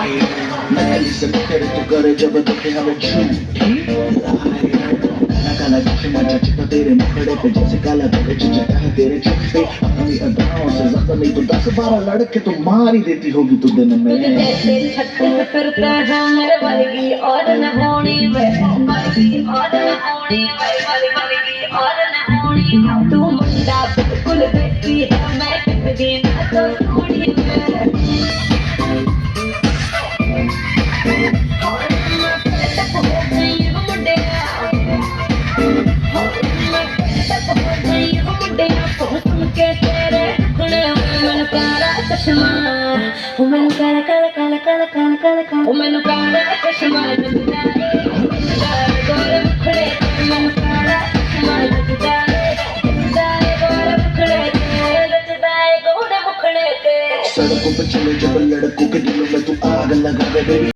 नकली से तेरे तो करे जब देखे हमें झूठी काला काला चश्मा चचता तेरे मुखड़े पे जैसे काला धब्बा चचता है तेरे छत पे अपनी अदाओं से ज्यादा नहीं तो 10-12 लड़के तो मार ही देती होगी तू दिन में तुझे जैसे छत पे फिरता है मेरे वर्गी और न होनी वे वर्गी और न होनी वे वर्गी और न होनी तू मुंडा बिल्कुल देती है मैं कितनी ना तो थोड़ी मैनू काला काला काला काला काला काला काला मैनू काला चश्मा लगदा है गोरे मुखड़े मैनू काला चश्मा लगदा है गोरे मुखड़े लगदा है गोरे मुखड़े सड़कों पे चले जब लड़कों के दिलों में तू आग लगा दे बेबी